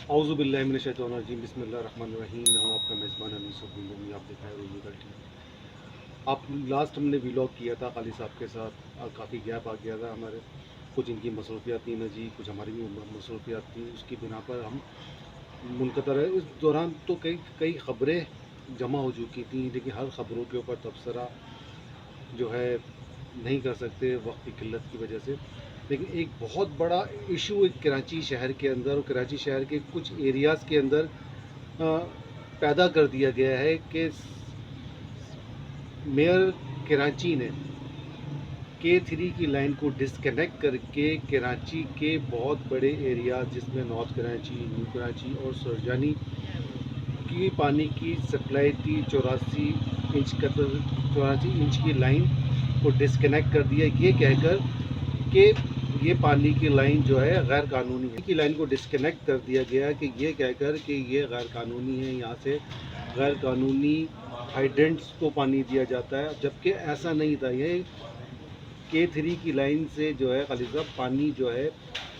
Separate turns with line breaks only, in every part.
اعوذ باللہ من الشیطان الرجیم، بسم اللہ الرحمن الرحیم۔ میں ہوں آپ کا میزبان انیس الدین، آپ دیکھ رہے ہیں ریلیگل ٹی وی۔ آپ لاسٹ ہم نے ولاگ کیا تھا خالد صاحب کے ساتھ، اور کافی گیپ آ گیا تھا ہمارے، کچھ ان کی مصروفیات تھیں نا جی، کچھ ہماری بھی مصروفیات تھیں، اس کی بنا پر ہم منقطع رہے۔ اس دوران تو کئی خبریں جمع ہو چکی تھیں، لیکن ہر خبروں کے اوپر تبصرہ جو ہے نہیں کر سکتے وقت کی قلت کی وجہ سے۔ لیکن ایک بہت بڑا ایشو ایک کراچی شہر کے اندر اور کراچی شہر کے کچھ ایریاز کے اندر پیدا کر دیا گیا ہے کہ میئر کراچی نے K3 کی لائن کو ڈسکنیکٹ کر کے کراچی کے بہت بڑے ایریاز جس میں نارتھ کراچی، نیو کراچی اور سرجانی کی پانی کی سپلائی تھی 84 انچ کی لائن کو ڈسکنیکٹ کر دیا، یہ کہہ کر کہ یہ پانی کی لائن جو ہے غیر قانونی ہے۔ کی لائن کو ڈسکنیکٹ کر دیا گیا کہ یہ کہہ کر کہ یہ غیر قانونی ہے، یہاں سے غیر قانونی ہائیڈرنٹس کو پانی دیا جاتا ہے، جبکہ ایسا نہیں تھا۔ یہ K3 کی لائن سے جو ہے خالد صاحب پانی جو ہے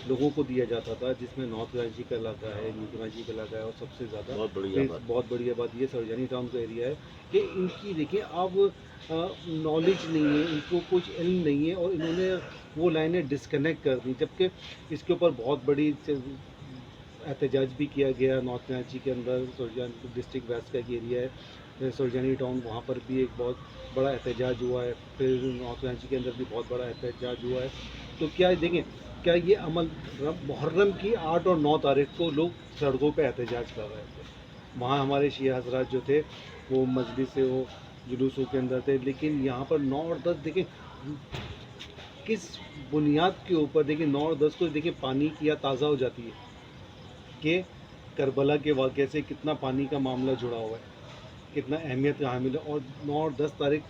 لوگوں کو دیا جاتا تھا، جس میں نارتھ کراچی کا علاقہ ہے، نیو کراچی کا علاقہ ہے، اور سب سے زیادہ بہت بڑی بات یہ سرجانی ٹاؤن کا ایریا ہے کہ ان کی دیکھیں اب نالج نہیں ہے، ان کو کچھ علم نہیں ہے، اور انہوں نے وہ لائنیں ڈسکنیکٹ کر دی، جبکہ اس کے اوپر بہت بڑی احتجاج بھی کیا گیا۔ نارتھ کراچی کے اندر سرجانی ڈسٹرکٹ ویسٹ کا ایک ایریا ہے سرجانی ٹاؤن، وہاں پر بھی ایک بہت بڑا احتجاج ہوا ہے، پھر نارتھ کراچی کے اندر بھی بہت بڑا احتجاج ہوا ہے۔ تو کیا دیکھیں، کیا یہ عمل محرم کی 8 اور 9 تاریخ کو لوگ سڑکوں پہ احتجاج کر رہے تھے، وہاں ہمارے شیعہ حضرات جو تھے وہ مجلس سے وہ جلوسوں کے اندر تھے، لیکن یہاں پر 9 اور 10 دیکھیں کس بنیاد کے اوپر، دیکھیں 9 اور 10 کو دیکھیں پانی کی یاد تازہ ہو جاتی ہے کہ کربلا کے واقعے سے کتنا پانی کا معاملہ جڑا ہوا ہے، کتنا اہمیت کا حامل ہے، اور 9 اور 10 تاریخ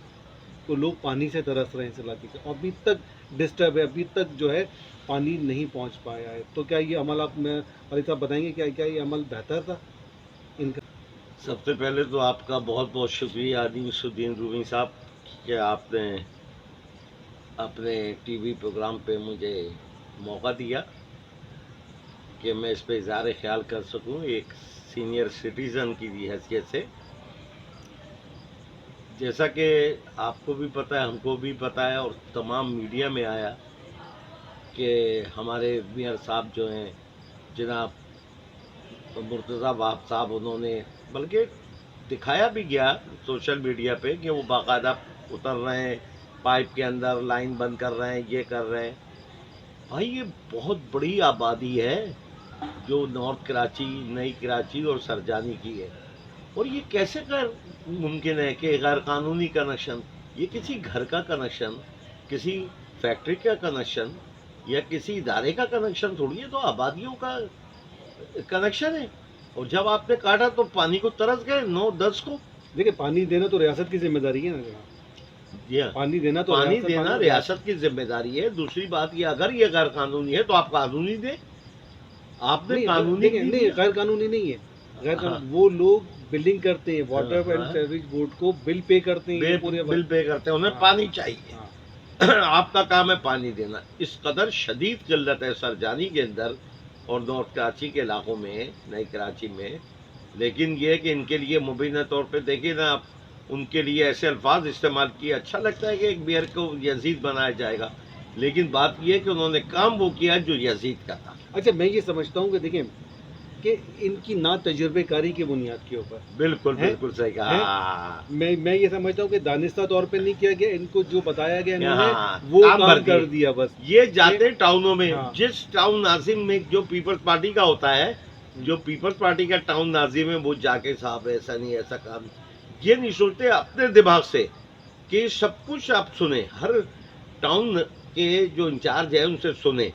کو لوگ پانی سے ترس رہے ہیں اس علاقے سے، ابھی تک ڈسٹرب ہے، ابھی تک جو ہے پانی نہیں پہنچ پایا ہے۔ تو کیا یہ عمل آپ میں علی صاحب بتائیں گے کیا یہ عمل بہتر تھا ان کا؟
سب سے پہلے تو آپ کا بہت بہت شکریہ انیس الدین رومی صاحب کہ آپ نے اپنے ٹی وی پروگرام پہ مجھے موقع دیا کہ میں اس پہ اظہار خیال کر سکوں ایک سینئر سٹیزن کی حیثیت سے۔ جیسا کہ آپ کو بھی پتہ ہے، ہم کو بھی پتہ ہے، اور تمام میڈیا میں آیا کہ ہمارے میئر صاحب جو ہیں جناب مرتضیٰ وہاب صاحب، انہوں نے بلکہ دکھایا بھی گیا سوشل میڈیا پہ کہ وہ باقاعدہ اتر رہے ہیں پائپ کے اندر، لائن بند کر رہے ہیں، یہ کر رہے ہیں۔ بھائی یہ بہت بڑی آبادی ہے جو نارتھ کراچی، نئی کراچی اور سرجانی کی ہے، اور یہ کیسے ممکن ہے کہ غیر قانونی کنیکشن؟ یہ کسی گھر کا کنیکشن، کسی فیکٹری کا کنیکشن یا کسی ادارے کا کنیکشن تھوڑی ہے، تو آبادیوں کا کنیکشن ہے۔ اور جب آپ نے کاٹا تو پانی کو ترس گئے 9-10 کو۔
دیکھیں پانی دینا تو ریاست کی ذمہ داری ہے نا جناب، پانی دینا تو
ریاست کی ذمہ داری ہے۔ دوسری بات یہ، اگر یہ غیر قانونی ہے تو آپ قانونی دیں، آپ نے قانونی
نہیں، غیر قانونی نہیں ہے، غیر قانونی وہ لوگ بلنگ کرتے ہیں، واٹر اینڈ سیوریج بورڈ کو بل پے کرتے ہیں،
بل پے کرتے ہیں، انہیں پانی چاہیے، آپ کا کام ہے پانی دینا۔ اس قدر شدید قلت ہے سرجانی کے اندر اور نارتھ کراچی کے علاقوں میں، نئی کراچی میں، لیکن یہ کہ ان کے لیے مبینہ طور پہ دیکھیں نا آپ، ان کے لیے ایسے الفاظ استعمال کیے، اچھا لگتا ہے کہ ایک میئر کو یزید بنایا جائے گا، لیکن بات یہ ہے کہ انہوں نے کام وہ کیا جو یزید کا تھا۔
اچھا میں یہ سمجھتا ہوں کہ دیکھیں کہ ان کی نا تجربے کاری کی بنیاد کے اوپر،
بالکل صحیح کہا،
میں یہ سمجھتا ہوں کہ دانستہ طور پہ نہیں کیا گیا، ان کو جو بتایا گیا انہوں نے وہ کام کر دیا بس۔
یہ جاتے ٹاؤنوں میں، جس ٹاؤن ناظم میں جو پیپلز پارٹی کا ہوتا ہے، جو پیپلز پارٹی کا ٹاؤن ناظم ہے، وہ جا کے صاحب ایسا نہیں، ایسا کام، یہ نہیں سوچتے اپنے دماغ سے کہ سب کچھ آپ سنیں، ہر ٹاؤن کے جو انچارج ہے ان سے سنیں،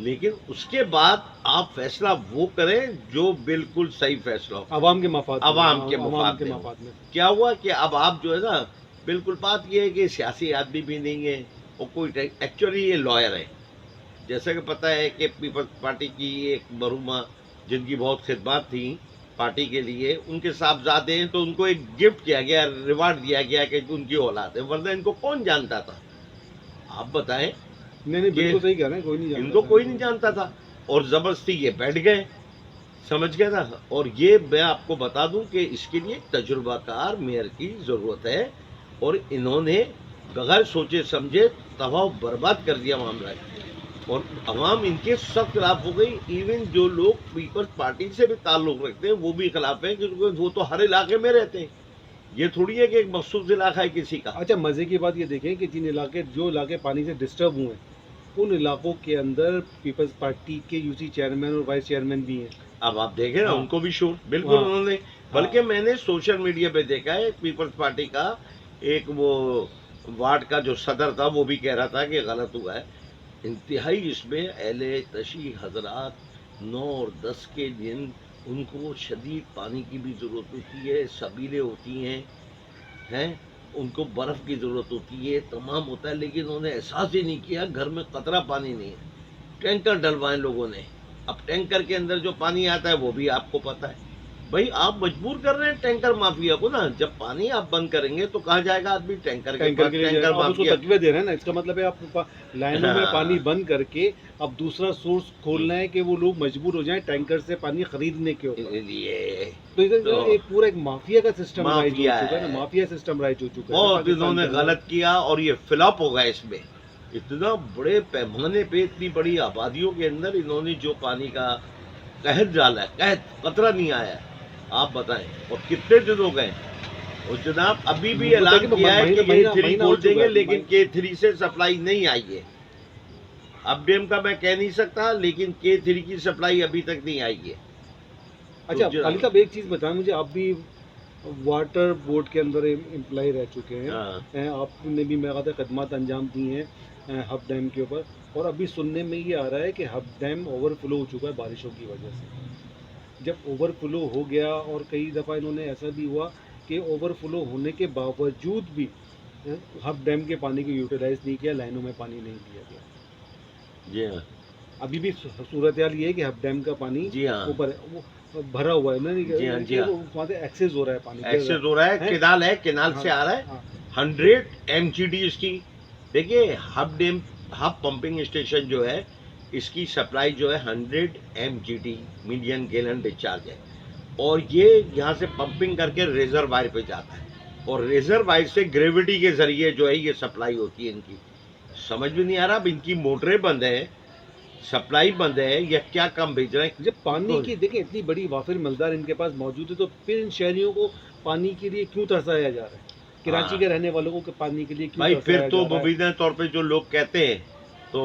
لیکن اس کے بعد آپ فیصلہ وہ کریں جو بالکل صحیح فیصلہ ہو،
عوام کے مفاد
میں۔ کیا ہوا کہ اب آپ جو ہے نا، بالکل بات یہ ہے کہ سیاسی آدمی بھی نہیں ہے، اور کوئی ایکچولی یہ لائر ہے، جیسا کہ پتہ ہے کہ پیپلز پارٹی کی ایک مرحومہ جن کی بہت خدمات تھیں پارٹی کے لیے، ان کے صاحبزادے ہیں، تو ان کو ایک گفٹ کیا گیا، ریوارڈ دیا گیا کہ ان کی اولاد ہے، ورنہ ان کو کون جانتا تھا؟ آپ بتائیں۔
نہیں بالکل صحیح کہہ رہے ہیں، کوئی نہیں جانتا،
ان کو کوئی نہیں جانتا تھا، اور زبردستی یہ بیٹھ گئے سمجھ گئے نا. اور یہ میں آپ کو بتا دوں کہ اس کے لیے ایک تجربہ کار میئر کی ضرورت ہے, اور انہوں نے بغیر سوچے سمجھے تباہ و برباد کر دیا معاملہ, اور عوام ان کے سخت خلاف ہو گئی. ایون جو لوگ پیپلز پارٹی سے بھی تعلق رکھتے ہیں وہ بھی خلاف ہیں, کیونکہ وہ تو ہر علاقے میں رہتے ہیں. یہ تھوڑی ہے کہ ایک مخصوص علاقہ ہے کسی کا.
اچھا مزے کی بات یہ دیکھیں کہ جو علاقے پانی سے ڈسٹرب ہوئے ہیں ان علاقوں کے اندر پیپلز پارٹی کے یو سی چیئرمین اور وائس چیئرمین بھی ہیں.
اب آپ دیکھیں نا,
ہاں.
ان کو بھی شور بالکل
ہاں.
انہوں نے, بلکہ میں نے سوشل میڈیا پہ دیکھا ہے پیپلز پارٹی کا ایک وہ وارڈ کا جو صدر تھا وہ بھی کہہ رہا تھا کہ غلط ہوا ہے. انتہائی اس میں اہل تشیع حضرات 9 اور 10 کے دن ان کو شدید پانی کی بھی ضرورت ہوتی ہے, سبیلیں ہوتی ہیں, ان کو برف کی ضرورت ہوتی ہے, تمام ہوتا ہے, لیکن انہوں نے احساس ہی نہیں کیا گھر میں قطرہ پانی نہیں ہے. ٹینکر ڈلوائے لوگوں نے. اب ٹینکر کے اندر جو پانی آتا ہے وہ بھی آپ کو پتا ہے. بھائی آپ مجبور کر رہے ہیں ٹینکر مافیا کو نا, جب پانی آپ بند کریں گے تو کہاں جائے گا آدمی ٹینکر کے پاس. ٹینکر
آپ اس کو
مافیا
تقویہ دے رہے ہیں نا, اس کا مطلب ہے آپ لائنوں میں پانی بند کر کے اب دوسرا سورس کھولنا ہے کہ وہ لوگ مجبور ہو جائیں ٹینکر سے پانی خریدنے کے اوپر.
لیے
تو ادھر ایک پورا ایک مافیا کا سسٹم رائج ہو
مافیا
چکا ہے نا,
ہے.
مافیا سسٹم رائج ہو چکا ہے.
بہت انہوں نے غلط کیا اور یہ فلاپ ہو گیا. اس میں اتنا بڑے پیمانے پہ اتنی بڑی آبادیوں کے اندر انہوں نے جو پانی کا قحط ڈالا ہے, قحط قطرہ نہیں آیا ہے, آپ بتائیں. اور کتنے دن ہو گئے, اور جناب ابھی بھی اعلان کیا ہے کہ K3 کھول دیں گے, لیکن K3 سے سپلائی نہیں آئی ہے. اب ڈیم کا میں کہہ نہیں سکتا, لیکن K3 کی سپلائی ابھی تک نہیں آئی ہے.
اچھا علی صاحب ایک چیز بتائیں مجھے, آپ بھی واٹر بورڈ کے اندر امپلائی رہ چکے ہیں, آپ نے بھی میرا خیال ہے خدمات انجام دی ہیں ہب ڈیم کے اوپر, اور ابھی سننے میں یہ آ رہا ہے کہ ہب ڈیم اوور فلو ہو چکا ہے بارشوں کی وجہ سے. جب اوور فلو ہو گیا, اور کئی دفعہ انہوں نے ایسا بھی ہوا کہ اوور فلو ہونے کے باوجود بھی ہب ڈیم کے پانی کو یوٹیلائز نہیں کیا, لائنوں میں پانی نہیں دیا گیا.
جی ہاں,
ابھی بھی صورتحال یہ ہے کہ ہب ڈیم کا پانی
جی ہاں,
اوپر بھرا ہوا ہے,
جی ہاں, جی ہاں,
وہاں سے ایکسیس ہو رہا ہے پانی,
ایکسس ہو رہا ہے. کینال ہے, کینال سے آ رہا ہے. 100 MGD اس کی. دیکھیے ہب پمپنگ اسٹیشن جو ہے اس کی سپلائی جو ہے 100 MGD ملین گیلن ڈسچارج ہے, اور یہ یہاں سے پمپنگ کر کے ریزروائر پہ جاتا ہے, اور ریزروائر سے گریویٹی کے ذریعے جو ہے یہ سپلائی ہوتی ہے ان کی. سمجھ میں نہیں آ رہا, اب ان کی موٹریں بند ہیں, سپلائی بند ہے, یا کیا کام بھیج رہے ہیں.
جب پانی کی دیکھیں اتنی بڑی وافر مقدار ان کے پاس موجود ہے, تو پھر ان شہریوں کو پانی کے لیے کیوں ترسایا جا رہا ہے؟ کراچی کے رہنے والوں کو پانی کے لیے کیوں
بھائی
ترسایا جا رہا ہے؟
پھر تو مبینہ طور پہ جو لوگ کہتے ہیں تو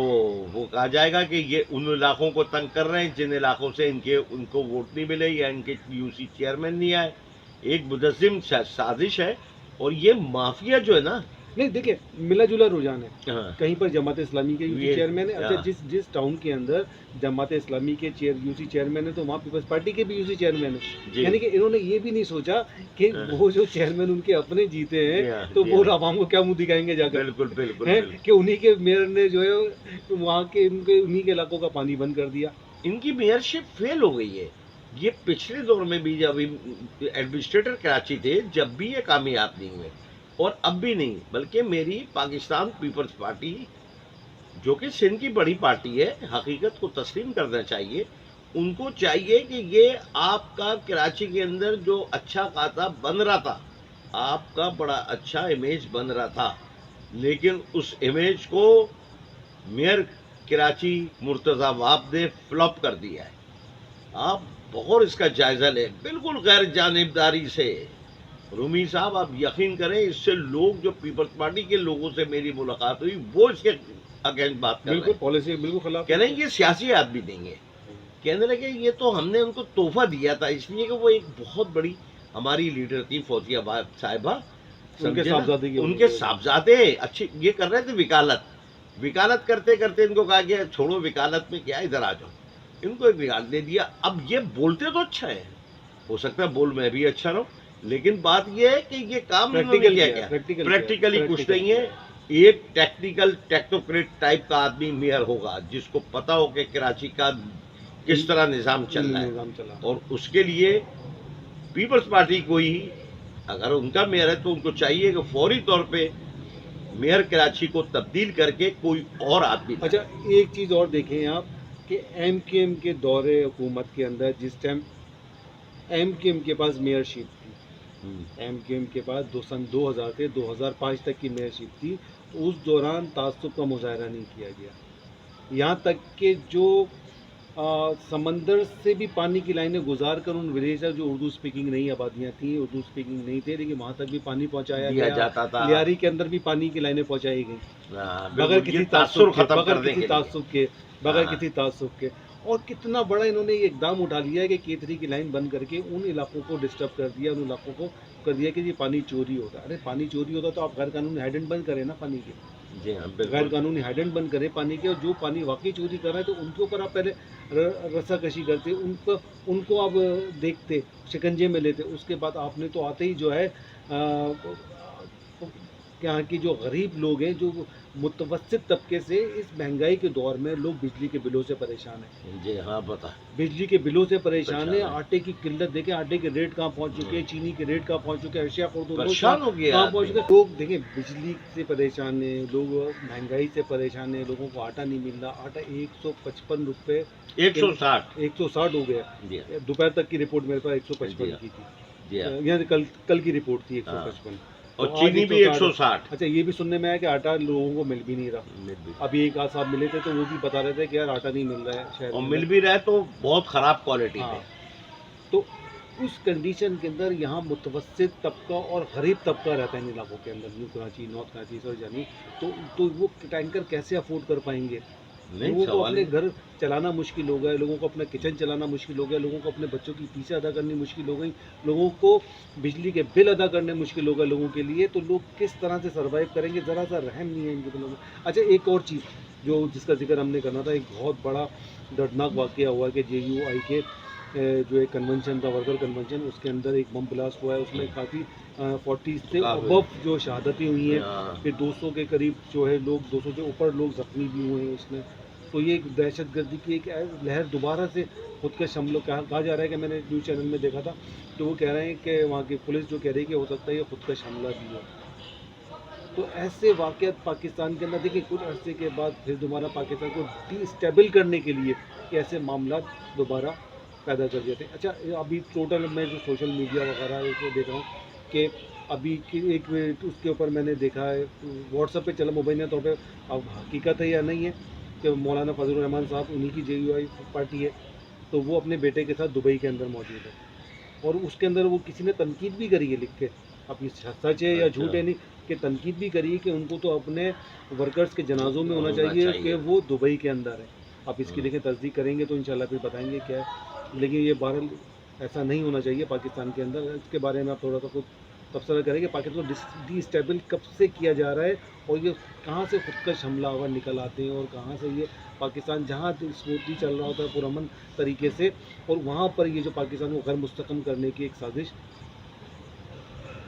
وہ کہا جائے گا کہ یہ ان علاقوں کو تنگ کر رہے ہیں جن علاقوں سے ان کو ووٹ نہیں ملے یا ان کے یو سی چیئرمین نہیں آئے. ایک منظم سازش ہے, اور یہ مافیا جو ہے نا,
نہیں دیکھیں ملا جلا رجحان ہے. کہیں پر جماعت اسلامی کے یو سی چیئرمین ہے, اچھا جس ٹاؤن کے اندر جماعت اسلامی کے یو سی چیئرمین ہے تو وہاں پیپلز پارٹی کے بھی یو سی چیئرمین ہے. یعنی کہ انہوں نے یہ بھی نہیں سوچا کہ وہ جو چیئرمین ان کے اپنے جیتے ہیں تو وہ عوام کو کیا منہ دکھائیں گے جا کر.
بالکل بالکل,
کہ انہی کے میئر نے جو ہے وہاں کے انہی کے علاقوں کا پانی بند کر دیا.
ان کی میئرشپ فیل ہو گئی ہے. یہ پچھلے دور میں بھی جب ایڈمنسٹریٹر کراچی تھے جب بھی یہ کامیاب نہیں ہوئے, اور اب بھی نہیں. بلکہ میری پاکستان پیپلز پارٹی جو کہ سندھ کی بڑی پارٹی ہے, حقیقت کو تسلیم کرنا چاہیے. ان کو چاہیے کہ یہ آپ کا کراچی کے اندر جو اچھا خاصا بن رہا تھا, آپ کا بڑا اچھا امیج بن رہا تھا, لیکن اس امیج کو میئر کراچی مرتضی واب نے فلاپ کر دیا ہے. آپ بغور اس کا جائزہ لیں, بالکل غیر جانبداری سے. رومی صاحب آپ یقین کریں, اس سے لوگ جو پیپلز پارٹی کے لوگوں سے میری ملاقات ہوئی وہ اس کے اگینسٹ بات کر رہے ہیں.
بالکل پالیسی بالکل خلاف.
کہہ رہے ہیں یہ سیاسی آدمی نہیں ہے. کہنے لگے یہ تو ہم نے ان کو تحفہ دیا تھا, اس لیے کہ وہ ایک بہت بڑی ہماری لیڈر تھی فوزیہ صاحبہ, ان کے صاحبزادے اچھی یہ کر رہے تھے وکالت کرتے کرتے ان کو کہا کہ چھوڑو وکالت میں کیا, ادھر آ جاؤ. ان کو ایک وکالت دے دیا. اب یہ بولتے تو اچھا ہے, ہو سکتا ہے بول میں بھی اچھا رہوں, لیکن بات یہ ہے کہ یہ کام پریکٹیکلی کچھ نہیں ہے. ایک ٹیکنیکل ٹیکنوکریٹ ٹائپ کا آدمی میئر ہوگا جس کو پتا ہو کہ کراچی کا کس طرح نظام چل رہا ہے, اور اس کے لیے پیپلز پارٹی کو ہی اگر ان کا میئر ہے تو ان کو چاہیے کہ فوری طور پہ میئر کراچی کو تبدیل کر کے کوئی اور آدمی.
اچھا ایک چیز اور دیکھیں آپ کہ کہ ایم کیو ایم کے دور حکومت کے اندر جس ٹائم ایم کیو ایم کے پاس میئرشپ تھی، ایم کیو ایم کے پاس سن 2000 سے 2005 تک کی میئرشپ تھی، اس دوران تعصب کا مظاہرہ نہیں کیا گیا، یہاں تک کہ جو سمندر سے بھی پانی کی لائنیں گزار کر ان ولیج جو اردو اسپیکنگ نہیں آبادیاں تھیں، اردو اسپیکنگ نہیں تھے، لیکن وہاں تک بھی پانی پہنچایا
دیا
گیا،
جاتا تھا،
لیاری کے اندر بھی پانی کی لائنیں پہنچائی گئیں بغیر
بالکل
کسی
یہ
تعصب
تاثر
کے،
ختم
بغیر
کرنے
کسی
کے لیے۔
تعصب کے، بغیر
ہاں۔
کسی تعصب کے۔ اور کتنا بڑا انہوں نے یہ اقدام اٹھا لیا ہے کہ کیتری کی لائن بند کر کے ان علاقوں کو ڈسٹرب کر دیا، ان علاقوں کو کر دیا کہ یہ پانی چوری ہوتا ہے۔ ارے پانی چوری ہوتا تو آپ غیر قانونی ہائیڈنٹ بند کریں نا پانی کے،
جی ہاں
غیر
بالکل،
قانونی ہائیڈنٹ بند کریں پانی کے، اور جو پانی واقعی چوری کر رہے ہیں تو ان کے اوپر آپ پہلے رسا کشی کرتے، ان کو آپ دیکھتے، شکنجے میں لیتے، اس کے بعد آپ نے تو آتے ہی جو ہے یہاں کی جو غریب لوگ ہیں، جو متوسط طبقے سے اس مہنگائی کے دور میں لوگ بجلی کے بلوں سے پریشان ہیں،
جی ہاں پتہ
بجلی کے بلوں سے پریشان ہیں،
پریشان ہیں۔
آٹے کی قلت دیکھیں، آٹے کے ریٹ کہاں پہنچ چکے ہیں، چینی کے ریٹ کہاں پہنچ چکے ہیں، اشیاء خورد و فروخت
پریشان ہو گیا
کہاں پہنچ
آدمی۔
چکے ہیں۔ لوگ دیکھیں بجلی سے پریشان ہیں، لوگ مہنگائی سے پریشان ہیں، لوگوں کو آٹا نہیں مل رہا، آٹا 155 روپے
160
160 ہو گیا،
جی
دوپہر تک کی رپورٹ میرے پاس 155
جی ہاں،
کی تھی،
جی ہاں،
یعنی کل کی رپورٹ تھی
ہاں،
155،
اور
تو آج
چینی بھی 160
اچھا یہ بھی سننے میں آیا کہ آٹا لوگوں کو مل بھی نہیں رہا، ابھی ایک آدھ صاحب ملے تھے تو وہ بھی بتا رہے تھے کہ یار آٹا نہیں مل رہا ہے شہر
اور
میں،
مل بھی رہا ہے تو بہت خراب کوالٹی
ہاں،
میں۔
تو اس کنڈیشن کے اندر یہاں متوسط طبقہ اور غریب طبقہ رہتا ہے ان علاقوں کے اندر، نیو کراچی، نارتھ کراچی، سر جانی، تو وہ ٹینکر کیسے افورڈ کر پائیں گے؟
نہیں
لوگوں کو
سوال
اپنے
ہی
گھر چلانا مشکل ہو گیا، لوگوں کو اپنا کچن چلانا مشکل ہو گیا، لوگوں کو اپنے بچوں کی فیسیں ادا کرنی مشکل ہو گئی، لوگوں کو بجلی کے بل ادا کرنے مشکل ہو گئے لوگوں کے لیے، تو لوگ کس طرح سے سروائیو کریں گے؟ ذرا سا رحم نہیں ہے ان کے دلوں میں۔ اچھا ایک اور چیز جو جس کا ذکر ہم نے کرنا تھا، ایک بہت بڑا دردناک واقعہ ہوا کہ جے یو آئی کے جو ایک کنونشن تھا، ورکر کنونشن، اس کے اندر ایک بم بلاسٹ ہوا ہے، اس میں کافی 40 سے ابو جو شہادتیں ہوئی ہیں، پھر 200 کے قریب جو ہے لوگ، 200 سے اوپر لوگ زخمی بھی ہوئے ہیں اس میں۔ تو یہ ایک دہشت گردی کی ایک لہر دوبارہ سے خود کش حملوں کہا جا رہا ہے، کہ میں نے نیوز چینل میں دیکھا تھا تو وہ کہہ رہے ہیں کہ وہاں کی پولیس جو کہہ رہی ہے کہ ہو سکتا ہے یہ خود کش حملہ بھی ہو۔ تو ایسے واقعات پاکستان کے اندر دیکھیں کچھ عرصے کے بعد پھر دوبارہ پاکستان کو ڈی اسٹیبل کرنے کے لیے ایسے معاملات دوبارہ پیدا کر دیتے ہیں۔ اچھا ابھی ٹوٹل میں جو سوشل میڈیا وغیرہ ہے اس کو دیکھ رہا ہوں کہ ابھی ایک اس کے اوپر میں نے دیکھا ہے واٹس ایپ پہ چلا مبینہ طور پہ، اب حقیقت ہے یا نہیں ہے کہ مولانا فضل الرحمان صاحب انہی کی جے یو آئی پارٹی ہے، تو وہ اپنے بیٹے کے ساتھ دبئی کے اندر موجود ہے، اور اس کے اندر وہ کسی نے تنقید بھی کری ہے لکھ کے، اب یہ سچ ہے یا جھوٹ ہے نہیں، کہ تنقید بھی کری ہے کہ ان کو تو اپنے ورکرز کے جنازوں میں ہونا چاہیے کہ وہ دبئی کے اندر ہے۔ آپ اس کی دیکھیں تصدیق کریں گے تو انشاءاللہ پھر بتائیں گے کیا ہے، لیکن یہ بہرحال ایسا نہیں ہونا چاہیے پاکستان کے اندر۔ اس کے بارے میں آپ تھوڑا سا کچھ تبصرہ کریں کہ پاکستان کو ڈی اسٹیبل کب سے کیا جا رہا ہے، اور یہ کہاں سے خودکش حملہ آور نکل آتے ہیں، اور کہاں سے یہ پاکستان جہاں اسموتھلی چل رہا ہوتا ہے پرامن طریقے سے، اور وہاں پر یہ جو پاکستان کو غیر مستحکم کرنے کی ایک سازش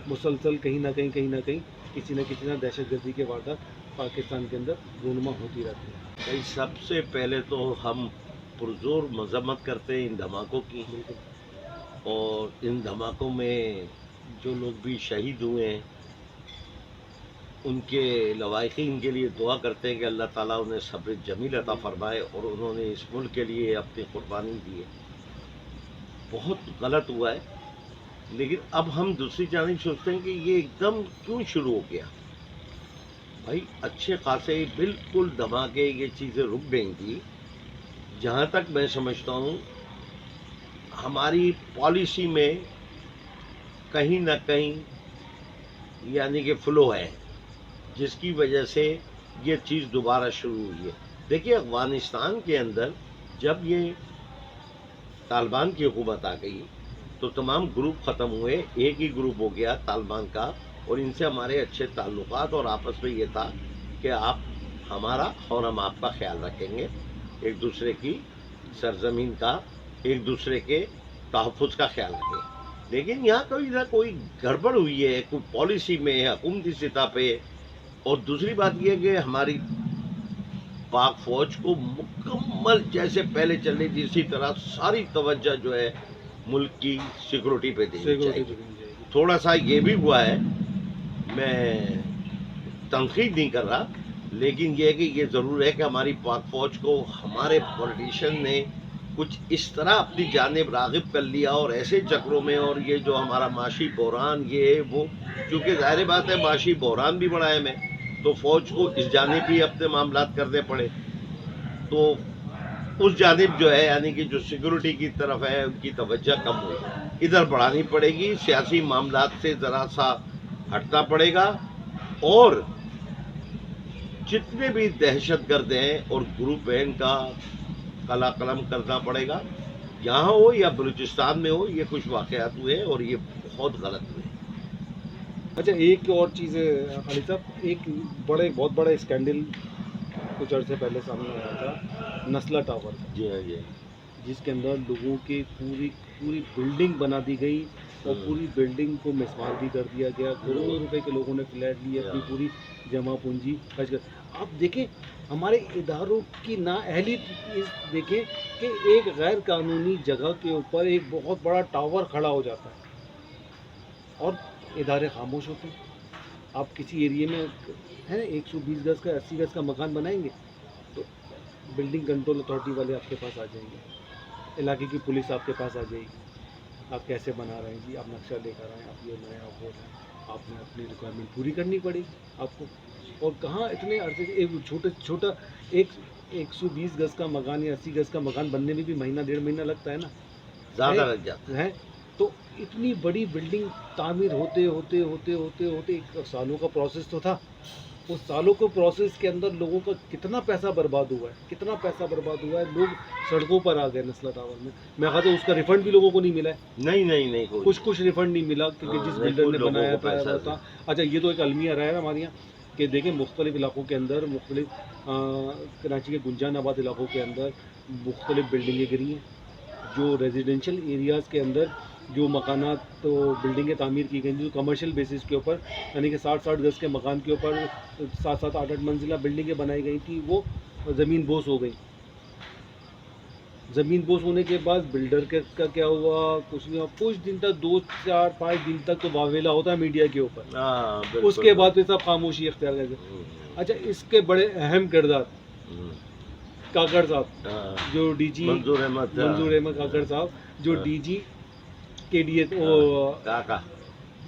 مسلسل کہیں نہ کہیں کسی نہ دہشت گردی کے واردات پاکستان کے اندر رونما ہوتی رہتی ہے۔
بھائی سب سے پہلے تو ہم پرزور مذمت کرتے ہیں ان دھماکوں کی،
بالکل،
اور ان دھماکوں میں جو لوگ بھی شہید ہوئے ہیں ان کے لواحقین کے لیے دعا کرتے ہیں کہ اللہ تعالیٰ انہیں صبر جمیل عطا فرمائے، اور انہوں نے اس ملک کے لیے اپنی قربانی دی ہے۔ بہت غلط ہوا ہے، لیکن اب ہم دوسری جانب سوچتے ہیں کہ یہ ایک دم کیوں شروع ہو گیا؟ بھائی اچھے خاصے بالکل دھماکے یہ چیزیں رک گئی تھی، جہاں تک میں سمجھتا ہوں ہماری پالیسی میں کہیں نہ کہیں یعنی کہ فلو ہے، جس کی وجہ سے یہ چیز دوبارہ شروع ہوئی ہے۔ دیکھیے افغانستان کے اندر جب یہ طالبان کی حکومت آ گئی تو تمام گروپ ختم ہوئے، ایک ہی گروپ ہو گیا طالبان کا، اور ان سے ہمارے اچھے تعلقات، اور آپس میں یہ تھا کہ آپ ہمارا اور ہم آپ کا خیال رکھیں گے، ایک دوسرے کی سرزمین کا، ایک دوسرے کے تحفظ کا خیال رکھیں گے۔ لیکن یہاں کوئی نہ کوئی گڑبڑ ہوئی ہے، کوئی پالیسی میں، حکومتی سطح پہ، اور دوسری بات یہ ہے کہ ہماری پاک فوج کو مکمل جیسے پہلے چل رہی تھی اسی طرح ساری توجہ جو ہے ملک کی سیکورٹی پہ دینی چاہیے۔ تھوڑا سا یہ بھی ہوا ہے، میں تنقید نہیں کر رہا، لیکن یہ ہے کہ یہ ضرور ہے کہ ہماری پاک فوج کو ہمارے پولیٹیشین نے کچھ اس طرح اپنی جانب راغب کر لیا اور ایسے چکروں میں، اور یہ جو ہمارا معاشی بحران یہ وہ، چونکہ ظاہر بات ہے معاشی بحران بھی بڑا ہے تو فوج کو اس جانب بھی اپنے معاملات کرنے پڑے، تو اس جانب جو ہے یعنی کہ جو سیکورٹی کی طرف ہے ان کی توجہ کم ہوئی، ادھر بڑھانی پڑے گی، سیاسی معاملات سے ذرا سا ہٹنا پڑے گا، اور جتنے بھی دہشت گرد ہیں اور گروپ ہیں ان کا قلع قلم کرنا پڑے گا، یہاں ہو یا بلوچستان میں ہو، یہ کچھ واقعات ہوئے اور یہ بہت غلط ہوئے۔
اچھا ایک اور چیز ہے خالد صاحب، ایک بہت بڑا اسکینڈل کچھ عرصے پہلے سامنے آیا تھا نسلا ٹاور کا،
جی ہاں جی
جس کے اندر لوگوں کی پوری بلڈنگ بنا دی گئی اور پوری بلڈنگ کو مسمار بھی کر دیا گیا، کروڑوں روپے کے لوگوں نے فلیٹ لیے، اپنی پوری جمع پونجی خرچ کر۔ آپ دیکھیں ہمارے اداروں کی نااہلی دیکھیں کہ ایک غیر قانونی جگہ کے اوپر ایک بہت بڑا ٹاور کھڑا ہو جاتا ہے اور ادارے خاموش ہوتے ہیں۔ آپ کسی ایریے میں ہے 120 گز کا 80 گز کا مکان بنائیں گے تو بلڈنگ کنٹرول اتھارٹی والے آپ کے پاس آ جائیں گے، علاقے کی پولیس آپ کے پاس آ جائے گی، آپ کیسے بنا رہے ہیں جی، آپ نقشہ لے کر آئیں، آپ یہ لائیں، آپ وہ لائیں، آپ نے اپنی ریکوائرمنٹ پوری کرنی پڑے گی آپ کو۔ اور کہاں اتنے عرصے سے ایک چھوٹا 120 گز کا مکان یا 80 گز کا مکان بننے میں بھی مہینہ 1.5 مہینہ لگتا ہے نا،
زیادہ لگ جاتا
ہے تو اتنی بڑی بلڈنگ تعمیر ہوتے ایک سالوں کا پروسیس تو تھا، اس سالوں کو پروسیس کے اندر لوگوں کا کتنا پیسہ برباد ہوا ہے، لوگ سڑکوں پر آ گئے نسلا ٹاور میں۔ میں کہا اس کا ریفنڈ بھی لوگوں کو نہیں ملا ہے،
نہیں
کچھ ریفنڈ نہیں ملا کیونکہ جس بلڈر نے بنایا تھا۔ اچھا یہ تو ایک المیہ رہا ہے ہمارے یہاں کہ دیکھیں مختلف علاقوں کے اندر، مختلف کراچی کے گنجان آباد علاقوں کے اندر مختلف بلڈنگیں گری ہیں، جو ریزیڈینشیل ایریاز کے اندر جو مکانات تو بلڈنگیں تعمیر کی گئی جو کمرشل بیسس کے اوپر، یعنی کہ 60 گز کے مکان کے اوپر 7 8 منزلہ بلڈنگیں بنائی گئی تھیں، وہ زمین بوس ہو گئی۔ زمین بوس ہونے کے بعد بلڈر کا کیا ہوا، کچھ نہیں ہوا، کچھ دن تک 2 4 5 دن تک تو واویلا ہوتا ہے میڈیا کے اوپر، اس کے بعد پھر سب خاموشی اختیار کرتے۔ اچھا اس کے بڑے اہم کردار کاکڑ صاحب، جو ڈی جی منظور احمد کاکڑ صاحب، جو ڈی جی کے ڈی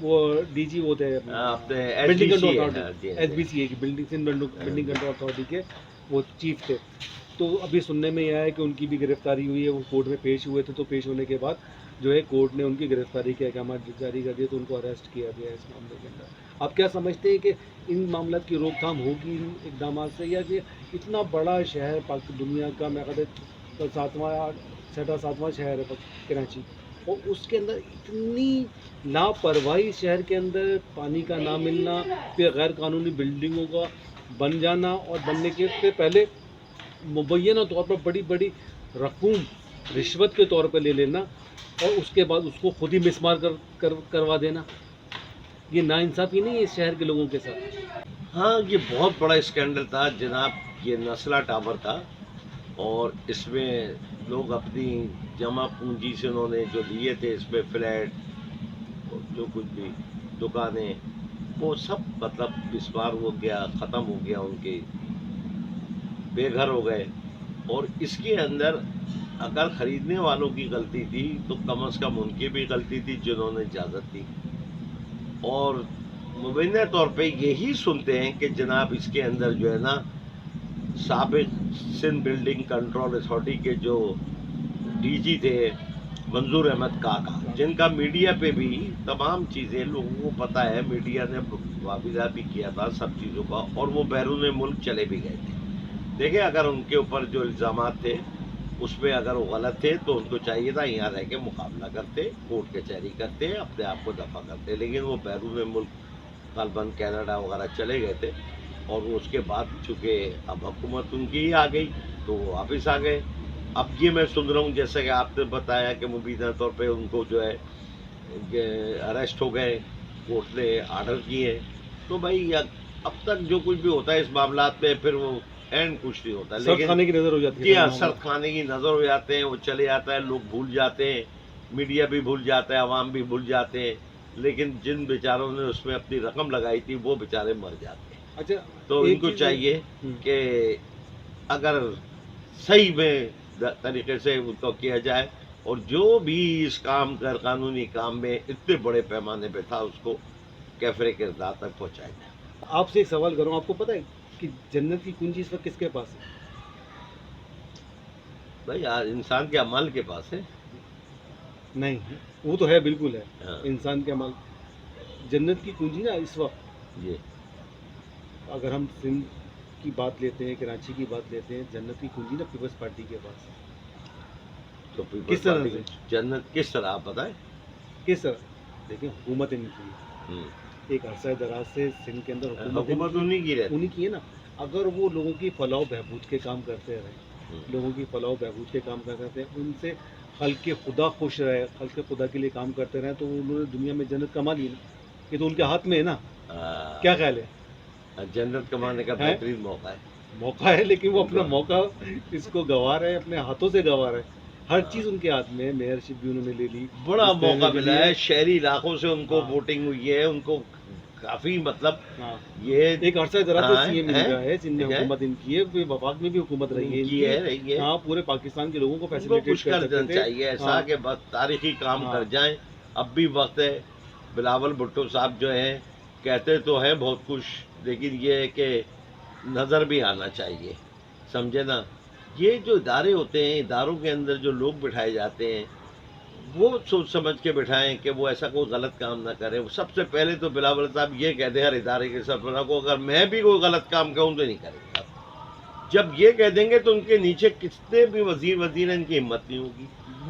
وہ ڈی جی وہ تھے building control authority, S B C A کی بلڈنگ کنٹرول اتھارٹی کے وہ چیف تھے۔ تو ابھی سننے میں یہ آیا ہے کہ ان کی بھی گرفتاری ہوئی ہے، وہ کورٹ میں پیش ہوئے تھے، تو پیش ہونے کے بعد جو ہے کورٹ نے ان کی گرفتاری کے احکامات جاری کر دیے، تو ان کو اریسٹ کیا گیا ہے اس معاملے کے اندر۔ آپ کیا سمجھتے ہیں کہ ان معاملات کی روک تھام ہوگی ان اقدامات سے، یا کہ اتنا بڑا شہر دنیا کا میں کہتا 7واں شہر ہے کراچی، اور اس کے اندر اتنی لاپرواہی، شہر کے اندر پانی کا نہ ملنا، پھر غیر قانونی بلڈنگوں کا بن جانا، اور بننے کے پہلے مبینہ طور پر بڑی رقوم رشوت کے طور پر لے لینا، اور اس کے بعد اس کو خود ہی مسمار کروا دینا، یہ ناانصافی نہیں ہے اس شہر کے لوگوں کے ساتھ؟
ہاں یہ بہت بڑا اسکینڈل تھا جناب، یہ نسلا ٹاور تھا، اور اس میں لوگ اپنی جمع پونجی سے انہوں نے جو لیے تھے، اس میں فلیٹ جو کچھ بھی دکانیں وہ سب مطلب مسمار ہو گیا، ختم ہو گیا، ان کے بے گھر ہو گئے۔ اور اس کے اندر اگر خریدنے والوں کی غلطی تھی تو کم از کم ان کی بھی غلطی تھی جنہوں نے اجازت دی، اور مبینہ طور پہ یہی سنتے ہیں کہ جناب اس کے اندر جو ہے نا سابق سندھ بلڈنگ کنٹرول اتھارٹی کے جو ڈی جی تھے منظور احمد کاکا، جن کا میڈیا پہ بھی تمام چیزیں لوگوں کو پتہ ہے، میڈیا نے واویلا بھی کیا تھا سب چیزوں کا، اور وہ بیرون ملک چلے بھی گئے تھے۔ دیکھیں اگر ان کے اوپر جو الزامات تھے اس میں اگر وہ غلط تھے تو ان کو چاہیے تھا یہاں رہ کے مقابلہ کرتے، کورٹ کچہری کرتے، اپنے آپ کو دفع کرتے، لیکن وہ بیرون ملک غالباً کینیڈا وغیرہ چلے گئے تھے، اور اس کے بعد چونکہ اب حکومت ان کی ہی آ گئی تو وہ واپس آ گئے۔ اب یہ میں سن رہا ہوں جیسا کہ آپ نے بتایا کہ مبینہ طور پہ ان کو جو ہے اریسٹ ہو گئے، کورٹ نے آرڈر کیے، تو بھائی اب تک جو کچھ بھی ہوتا ہے اس معاملات میں پھر وہ اینڈ کچھ نہیں ہوتا،
سرد خانے کی نظر ہو جاتی ہے،
جی ہاں سرد کھانے کی نظر ہو جاتے ہیں، وہ چلے جاتا ہے، لوگ بھول جاتے ہیں، میڈیا بھی بھول جاتا ہے، عوام بھی بھول جاتے ہیں، لیکن جن بیچاروں نے اس میں اپنی رقم لگائی تھی وہ بیچارے مر جاتے ہیں۔
اچھا
تو
ایک
ان کو
چیز-
چاہیے
ہم،
کہ اگر صحیح میں طریقے سے ان کو کیا جائے، اور جو بھی اس کام غیر قانونی کام میں اتنے بڑے پیمانے پہ تھا اس کو کیفرے کردار تک پہنچایا جائے۔
آپ سے ایک سوال کروں، آپ کو پتہ ہے کہ جنت کی کنجی اس وقت کس کے پاس ہے؟
بھائی انسان کے اعمال کے پاس ہے۔
نہیں، وہ تو ہے، بالکل ہے،
ہاں
انسان کے عمل۔ جنت کی کنجی نا اس وقت
جی،
اگر ہم سندھ کی بات لیتے ہیں، کراچی کی بات لیتے ہیں، جنت کی کنجی نا پیپلز پارٹی کے پاس ہے۔
تو
کس طرح سے؟
جنت کس طرح آپ بتائیں؟
کس طرح؟ دیکھیں، حکومت ان کی ہے،
ہوں،
ایک عرصہ دراز سے سندھ کے اندر
حکومت انہیں کی رہتی۔
انہیں کی ہے نا۔ اگر وہ لوگوں کی فلاح و بہبود کے کام کرتے رہے،
ہوں،
لوگوں کی فلاح و بہبود کے کام کرتے رہے، ان سے خلق خدا خوش رہے، خلق خدا کے لیے کام کرتے رہے، تو انہوں نے دنیا میں جنت کما لی نا۔ یہ تو ان کے ہاتھ میں ہے نا۔ کیا خیال ہے؟
جنت کمانے کا
ہے؟
بہترین موقع ہے۔
موقع ہے، لیکن وہ اپنا موقع اس کو گنوا رہے ہیں، اپنے ہاتھوں سے گنوا رہے ہیں۔ ہر چیز ان کے ہاتھ میں ہے، میئر شپ بھی انہوں نے لے لی،
بڑا
اس طرح
موقع
کے
ملا
لیے-
ہے، شہری علاقوں سے ان کو
ہاں۔
ووٹنگ ہوئی ہے، ان کو کافی مطلب
ہاں،
یہ
ایک عرصہ دراز سے
ہاں،
سی ایم
ہے،
ان کا ہے، جن میں
ہے،
حکومت ان کی ہے، پھر وفاق میں بھی حکومت رہی ہے ان
کی ہے، رہی ہے۔
ہاں، پورے پاکستان کے لوگوں کو
ان کو
فیسیلیٹیٹ
کچھ کر
سکتے
دینا
تھے۔
چاہیے ایسا
ہاں،
کہ بس تاریخی کام
ہاں۔
کر جائیں۔ اب بھی وقت ہے۔ بلاول بھٹو صاحب جو ہیں کہتے تو ہیں بہت کچھ، لیکن یہ ہے کہ نظر بھی آنا چاہیے، سمجھے نا۔ یہ جو ادارے ہوتے ہیں، اداروں کے اندر جو لوگ بٹھائے جاتے ہیں، وہ سوچ سمجھ کے بٹھائیں کہ وہ ایسا کوئی غلط کام نہ کرے۔ سب سے پہلے تو بلاول صاحب یہ کہتے ہیں ہر ادارے کے سربراہ کو، اگر میں بھی کوئی غلط کام کروں تو نہیں کریں گے۔ جب یہ کہہ دیں گے تو ان کے نیچے کتنے بھی وزیر ہیں، ان کی ہمت نہیں ہوگی۔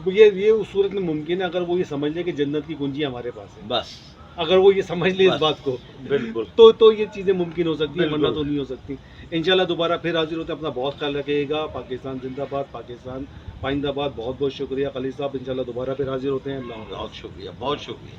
یہ اس صورت میں ممکن ہے اگر وہ یہ سمجھ لے کہ جنت کی کنجی ہمارے پاس ہے،
بس
اگر وہ یہ سمجھ لے اس
بس،
بات کو،
بالکل
تو یہ چیزیں ممکن ہو سکتی ہیں، ورنہ
بالکل۔
تو نہیں ہو سکتی۔ انشاءاللہ دوبارہ پھر حاضر ہوتے ہیں، اپنا بہت خیال رکھیے گا۔ پاکستان زندہ باد، پاکستان پائندہ باد۔ بہت بہت شکریہ خلیل صاحب، انشاءاللہ دوبارہ پھر حاضر ہوتے ہیں۔ اللہ حافظ۔
بہت شکریہ، بہت شکریہ۔